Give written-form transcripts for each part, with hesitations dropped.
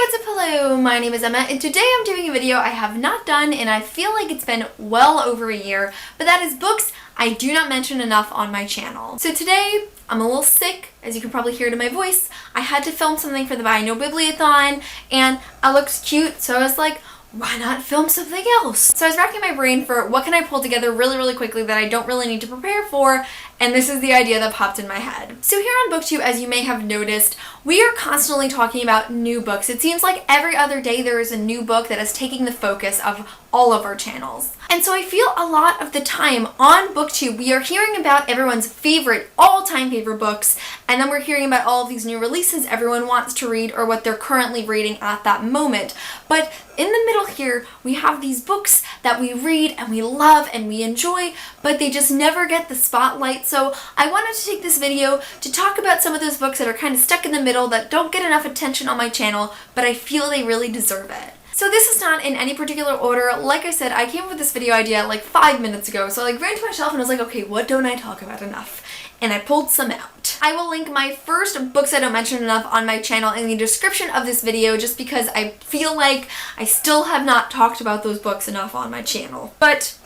what's up, hello, my name is Emma, and today I'm doing a video I have not done and I feel like it's been well over a year, but that is books I do not mention enough on my channel. So today, I'm a little sick, as you can probably hear to my voice. I had to film something for the Buy No Bibliothon, and I looked cute, so I was like, why not film something else? So I was racking my brain for what can I pull together really quickly that I don't really need to prepare for, and this is the idea that popped in my head. So here on BookTube, as you may have noticed, we are constantly talking about new books. It seems like every other day there is a new book that is taking the focus of all of our channels. And so I feel a lot of the time on BookTube, we are hearing about everyone's favorite, all-time favorite books, and then we're hearing about all of these new releases everyone wants to read or what they're currently reading at that moment. But in the middle here, we have these books that we read and we love and we enjoy, but they just never get the spotlight. So I wanted to take this video to talk about some of those books that are kind of stuck in the middle that don't get enough attention on my channel, but I feel they really deserve it. So this is not in any particular order. Like I said, I came up with this video idea like 5 minutes ago, so I ran to my shelf and I was like, okay, what don't I talk about enough? And I pulled some out. I will link my first books I don't mention enough on my channel in the description of this video just because I feel like I still have not talked about those books enough on my channel. But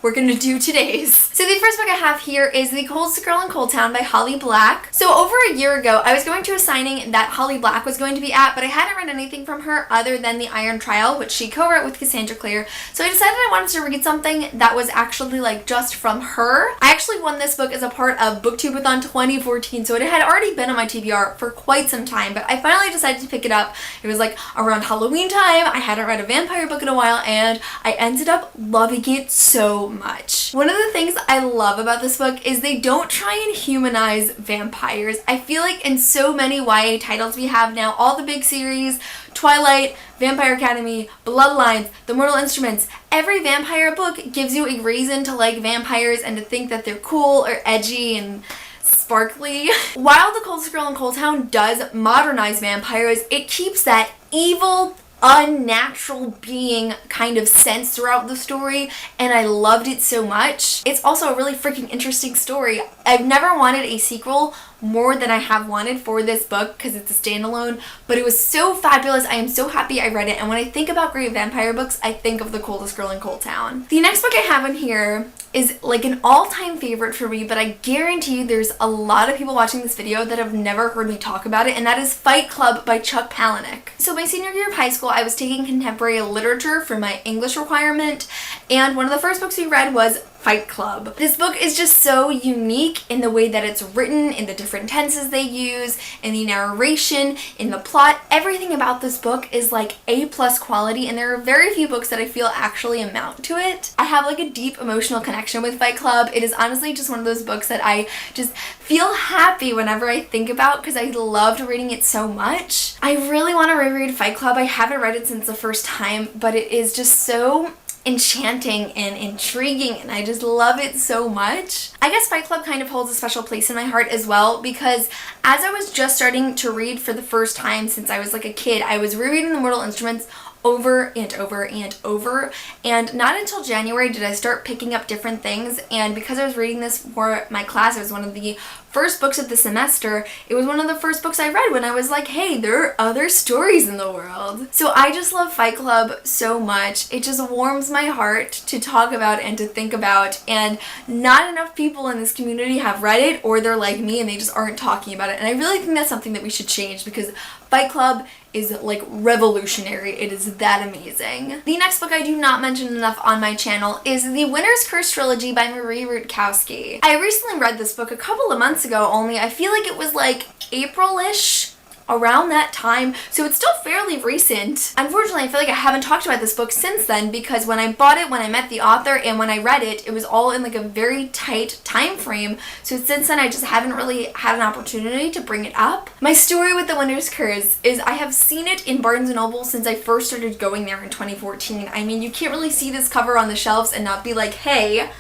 we're gonna do today's. So the first book I have here is The Coldest Girl in Cold Town by Holly Black. So over a year ago, I was going to a signing that Holly Black was going to be at, but I hadn't read anything from her other than The Iron Trial, which she co-wrote with Cassandra Clare. So I decided I wanted to read something that was actually like just from her. I actually won this book as a part of Booktubeathon 2014, so it had already been on my TBR for quite some time, but I finally decided to pick it up. It was like around Halloween time. I hadn't read a vampire book in a while, and I ended up loving it so much. One of the things I love about this book is they don't try and humanize vampires. I feel like in so many YA titles we have now, all the big series, Twilight, Vampire Academy, Bloodlines, The Mortal Instruments, every vampire book gives you a reason to like vampires and to think that they're cool or edgy and sparkly. While The Coldest Girl in Cold Town does modernize vampires, it keeps that evil, unnatural being kind of sense throughout the story, and I loved it so much. It's also a really freaking interesting story. I've never wanted a sequel more than I have wanted for this book because it's a standalone, but it was so fabulous. I am so happy I read it, and when I think about great vampire books, I think of The Coldest Girl in Cold Town. The next book I have in here is like an all-time favorite for me, but I guarantee you there's a lot of people watching this video that have never heard me talk about it, and that is Fight Club by Chuck Palahniuk. So my senior year of high school, I was taking contemporary literature for my English requirement, and one of the first books we read was Fight Club. This book is just so unique in the way that it's written, in the different tenses they use, in the narration, in the plot. Everything about this book is like A+ quality, and there are very few books that I feel actually amount to it. I have like a deep emotional connection with Fight Club. It is honestly just one of those books that I just feel happy whenever I think about because I loved reading it so much. I really want to reread Fight Club. I haven't read it since the first time, but it is just so enchanting and intriguing, and I just love it so much. I guess Fight Club kind of holds a special place in my heart as well because as I was just starting to read for the first time since I was like a kid, I was rereading The Mortal Instruments over and over and over, and not until January did I start picking up different things, and because I was reading this for my class, it was one of the first books of the semester. It was one of the first books I read when I was like, hey, there are other stories in the world. So I just love Fight Club so much. It just warms my heart to talk about and to think about, and not enough people in this community have read it, or they're like me and they just aren't talking about it, and I really think that's something that we should change because Fight Club is like revolutionary. It is that amazing. The next book I do not mention enough on my channel is The Winter's Curse trilogy by Marie Rutkowski. I recently read this book a couple of months ago only. I feel like it was like April-ish, around that time, so it's still fairly recent. Unfortunately, I feel like I haven't talked about this book since then because when I bought it, when I met the author, and when I read it, it was all in like a very tight time frame, so since then I just haven't really had an opportunity to bring it up. My story with The Winter's Curse is I have seen it in Barnes & Noble since I first started going there in 2014. I mean, you can't really see this cover on the shelves and not be like, hey,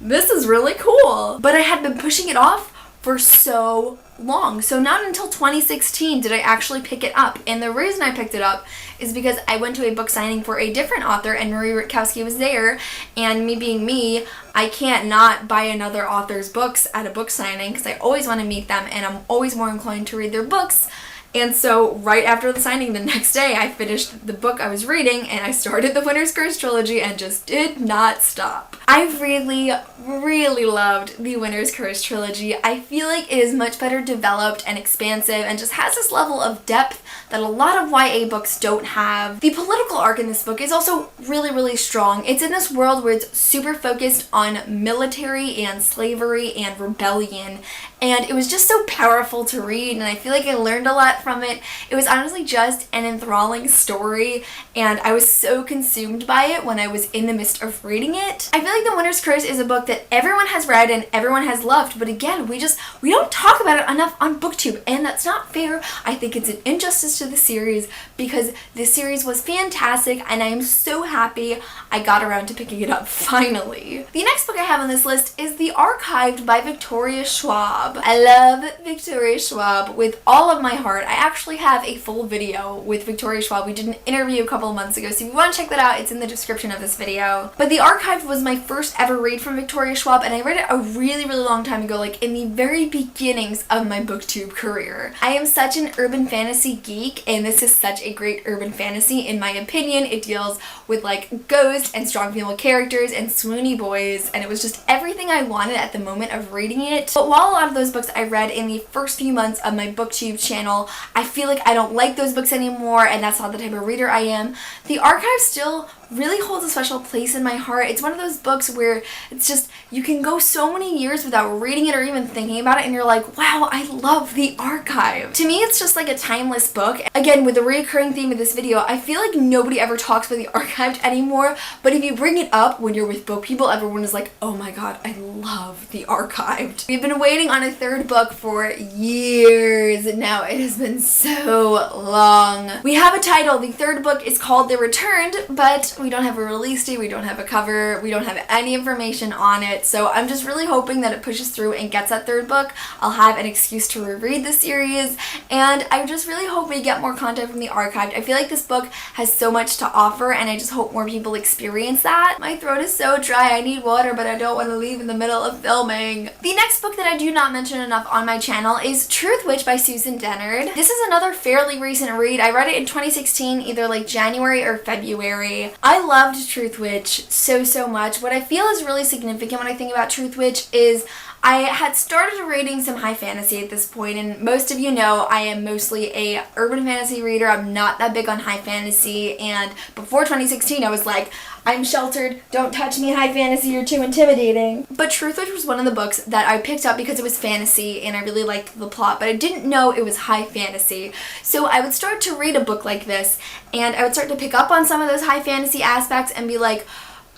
this is really cool. But I had been pushing it off for so long. So not until 2016 did I actually pick it up. And the reason I picked it up is because I went to a book signing for a different author and Marie Rutkowski was there, and me being me, I can't not buy another author's books at a book signing because I always want to meet them and I'm always more inclined to read their books. And so right after the signing the next day, I finished the book I was reading and I started the Winter's Curse trilogy and just did not stop. I really loved the Winter's Curse trilogy. I feel like it is much better developed and expansive and just has this level of depth that a lot of YA books don't have. The political arc in this book is also really strong. It's in this world where it's super focused on military and slavery and rebellion, and it was just so powerful to read, and I feel like I learned a lot from it. It was honestly just an enthralling story, and I was so consumed by it when I was in the midst of reading it. I feel like The Winter's Curse is a book that everyone has read and everyone has loved, but again, we don't talk about it enough on BookTube, and that's not fair. I think it's an injustice to the series because this series was fantastic, and I am so happy I got around to picking it up finally. The next book I have on this list is The Archived by Victoria Schwab. I love Victoria Schwab with all of my heart. I actually have a full video with Victoria Schwab. We did an interview a couple of months ago, so if you want to check that out, it's in the description of this video. But The Archived was my first ever read from Victoria Schwab, and I read it a really long time ago, like in the very beginnings of my BookTube career. I am such an urban fantasy geek, and this is such a great urban fantasy in my opinion. It deals with like ghosts and strong female characters and swoony boys, and it was just everything I wanted at the moment of reading it. But while a lot of those books I read in the first few months of my BookTube channel, I feel like I don't like those books anymore, and that's not the type of reader I am. The Archive still really holds a special place in my heart. It's one of those books where it's just, you can go so many years without reading it or even thinking about it, and you're like, wow, I love The Archive. To me, it's just like a timeless book. Again, with the recurring theme of this video, I feel like nobody ever talks about The Archived anymore, but if you bring it up when you're with book people, everyone is like, oh my god, I love The Archived. We've been waiting on a third book for years now. It has been so long. We have a title. The third book is called The Returned, but we don't have a release date, we don't have a cover, we don't have any information on it, so I'm just really hoping that it pushes through and gets that third book. I'll have an excuse to reread the series, and I just really hope we get more content from The Archived. I feel like this book has so much to offer, and I just hope more people experience that. My throat is so dry, I need water, but I don't want to leave in the middle of filming. The next book that I do not mention enough on my channel is Truth Witch by Susan Dennard. This is another fairly recent read. I read it in 2016, either like January or February. I loved Truth Witch so much. What I feel is really significant when I think about Truth Witch is I had started reading some high fantasy at this point, and most of you know I am mostly a urban fantasy reader. I'm not that big on high fantasy, and before 2016 I was like, I'm sheltered, don't touch me high fantasy, you're too intimidating. But Truth Witch was one of the books that I picked up because it was fantasy and I really liked the plot, but I didn't know it was high fantasy. So I would start to read a book like this, and I would start to pick up on some of those high fantasy aspects and be like,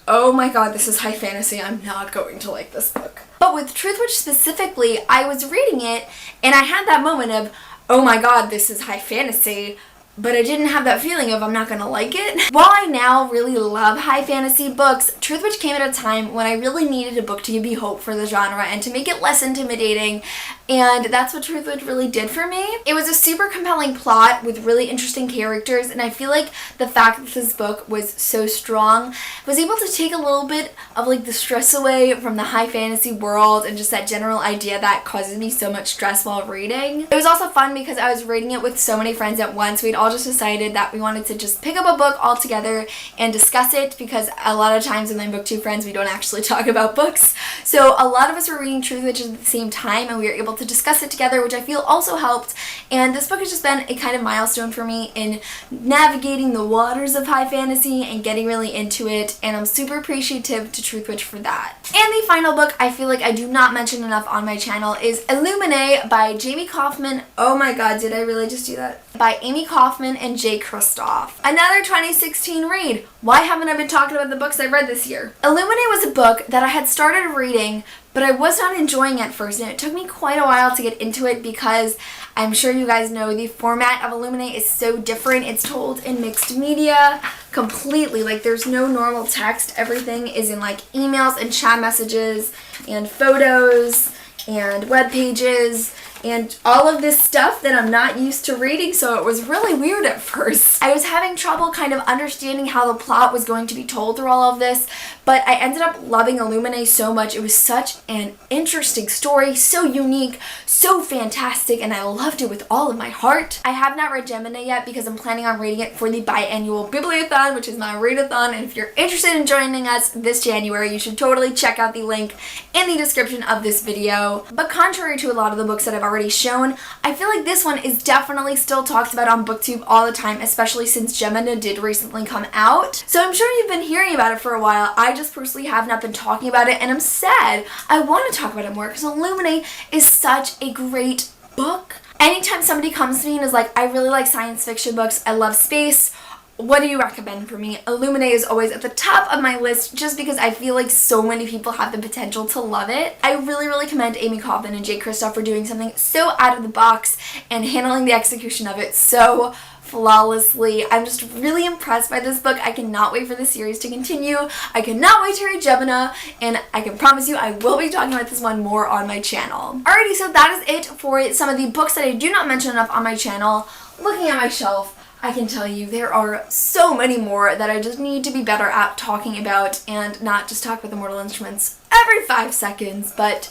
oh my god, this is high fantasy, I'm not going to like this book. But with Truth Witch specifically, I was reading it and I had that moment of, oh my god, this is high fantasy, but I didn't have that feeling of I'm not gonna like it. While I now really love high fantasy books, Truth Witch came at a time when I really needed a book to give me hope for the genre and to make it less intimidating, and that's what Truth Witch really did for me. It was a super compelling plot with really interesting characters, and I feel like the fact that this book was so strong was able to take a little bit of like the stress away from the high fantasy world and just that general idea that causes me so much stress while reading. It was also fun because I was reading it with so many friends at once. We'd all just decided that we wanted to just pick up a book all together and discuss it, because a lot of times with my BookTube friends we don't actually talk about books. So a lot of us were reading Truth Witch at the same time and we were able to discuss it together, which I feel also helped. And this book has just been a kind of milestone for me in navigating the waters of high fantasy and getting really into it, and I'm super appreciative to Truth Witch for that. And the final book I feel like I do not mention enough on my channel is Illuminae by Jamie Kaufman. Oh my god, did I really just do that? By Amy Kaufman and Jay Kristoff. Another 2016 read. Why haven't I been talking about the books I read this year? Illuminae was a book that I had started reading, but I was not enjoying at first, and it took me quite a while to get into it because I'm sure you guys know the format of Illuminae is so different. It's told in mixed media completely. Like, there's no normal text. Everything is in like emails and chat messages and photos and web pages and all of this stuff that I'm not used to reading, so it was really weird at first. I was having trouble kind of understanding how the plot was going to be told through all of this, but I ended up loving Illuminae so much. It was such an interesting story, so unique, so fantastic, and I loved it with all of my heart. I have not read Gemini yet because I'm planning on reading it for the biannual Bibliothon, which is my readathon, and if you're interested in joining us this January, you should totally check out the link in the description of this video. But contrary to a lot of the books that I've already shown, I feel like this one is definitely still talked about on BookTube all the time, especially since Gemini did recently come out. So I'm sure you've been hearing about it for a while. I just personally have not been talking about it, and I'm sad. I want to talk about it more because Illuminae is such a great book. Anytime somebody comes to me and is like, I really like science fiction books, I love space, what do you recommend for me? Illuminae is always at the top of my list just because I feel like so many people have the potential to love it. I really commend Amy Kaufman and Jay Kristoff for doing something so out of the box and handling the execution of it so flawlessly. I'm just really impressed by this book. I cannot wait for the series to continue. I cannot wait to read Gemini, and I can promise you I will be talking about this one more on my channel. Alrighty, so that is it for some of the books that I do not mention enough on my channel. Looking at my shelf, I can tell you there are so many more that I just need to be better at talking about and not just talk about the Mortal Instruments every 5 seconds, but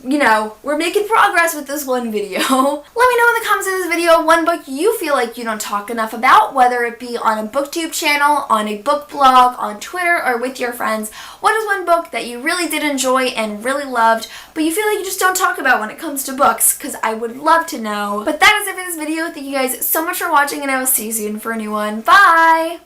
you know, we're making progress with this one video. Let me know in the comments of this video one book you feel like you don't talk enough about, whether it be on a BookTube channel, on a book blog, on Twitter, or with your friends. What is one book that you really did enjoy and really loved, but you feel like you just don't talk about when it comes to books? Because I would love to know. But that is it for this video. Thank you guys so much for watching, and I will see you soon for a new one. Bye!